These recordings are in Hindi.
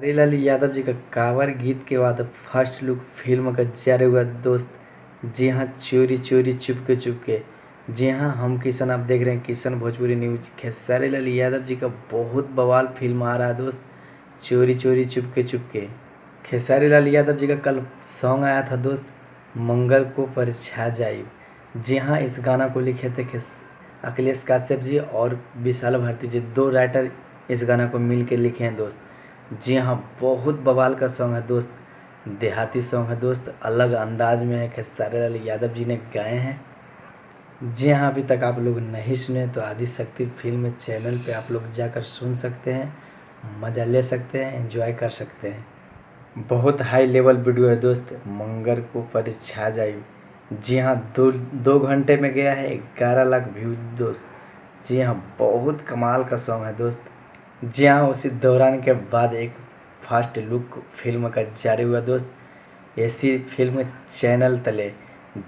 हरीलाल यादव जी का कांवर गीत के बाद फर्स्ट लुक फिल्म का जारी हुआ दोस्त। जी हाँ, चोरी चोरी चुपके चुपके। जी हाँ, हम किशन, आप देख रहे हैं किशन भोजपुरी न्यूज। खेसारी लाल यादव जी का बहुत बवाल फिल्म आ रहा है दोस्त, चोरी चोरी चुपके चुपके। खेसारी लाल यादव जी का कल सॉन्ग आया था दोस्त, मंगल को परछा जाई। जी हाँ, इस गाना को लिखे थे अखिलेश काश्यप जी और विशाल भारती जी, दो राइटर इस गाना को मिल के लिखे हैं दोस्त। जी हाँ, बहुत बवाल का सॉन्ग है दोस्त, देहाती सॉन्ग है दोस्त, अलग अंदाज में है, खेसारी लाल यादव जी ने गाए हैं। जी हाँ, अभी तक आप लोग नहीं सुने तो आदिशक्ति फिल्म चैनल पे आप लोग जाकर सुन सकते हैं, मज़ा ले सकते हैं, एंजॉय कर सकते हैं। बहुत हाई लेवल वीडियो है दोस्त, मंगर को परछा जाई। जी हाँ, दो घंटे में गया है 11 लाख व्यूज दोस्त। जी हाँ, बहुत कमाल का सॉन्ग है दोस्त। जी हाँ, उसी दौरान के बाद एक फर्स्ट लुक फिल्म का जारी हुआ दोस्त, ऐसी फिल्म चैनल तले।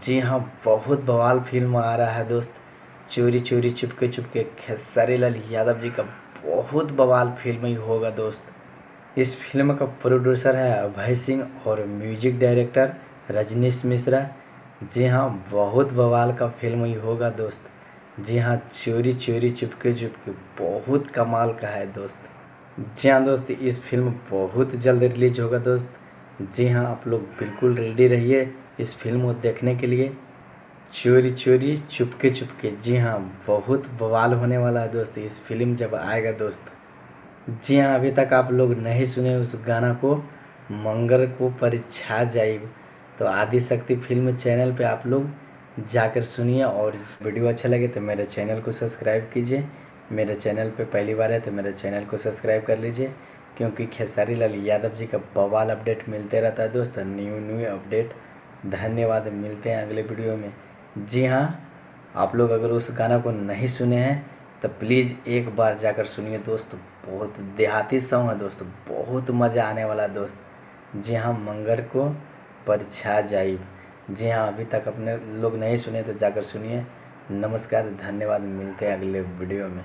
जी हाँ, बहुत बवाल फिल्म आ रहा है दोस्त, चोरी चोरी चुपके चुपके। खेसारी लाल यादव जी का बहुत बवाल फिल्म ही होगा दोस्त। इस फिल्म का प्रोड्यूसर है अभय सिंह और म्यूजिक डायरेक्टर रजनीश मिश्रा। जी हाँ, बहुत बवाल का फिल्म ही होगा दोस्त। जी हाँ, चोरी चोरी चुपके चुपके बहुत कमाल का है दोस्त। जी हाँ दोस्त, इस फिल्म बहुत जल्द रिलीज होगा दोस्त। जी हाँ, आप लोग बिल्कुल रेडी रहिए इस फिल्म को देखने के लिए, चोरी चोरी चुपके चुपके। जी हाँ, बहुत बवाल होने वाला है दोस्त इस फिल्म जब आएगा दोस्त। जी हाँ, अभी तक आप लोग नहीं सुने उस गाना को, मंगल को परछा जाई, तो आदिशक्ति फिल्म चैनल पे आप लोग जाकर सुनिए। और वीडियो अच्छा लगे तो मेरे चैनल को सब्सक्राइब कीजिए। मेरे चैनल पे पहली बार है तो मेरे चैनल को सब्सक्राइब कर लीजिए, क्योंकि खेसारी लाल यादव जी का बवाल अपडेट मिलते रहता है दोस्त, न्यू अपडेट। धन्यवाद, मिलते हैं अगले वीडियो में। जी हाँ, आप लोग अगर उस गाना को नहीं सुने हैं तो प्लीज़ एक बार जाकर सुनिए दोस्त, बहुत देहाती सॉन्ग है दोस्त, बहुत मज़ा आने वाला है दोस्त। जी हाँ, मंगर को परछा जाई। जी हाँ, अभी तक अपने लोग नहीं सुने तो जाकर सुनिए। नमस्कार, धन्यवाद, मिलते हैं अगले वीडियो में।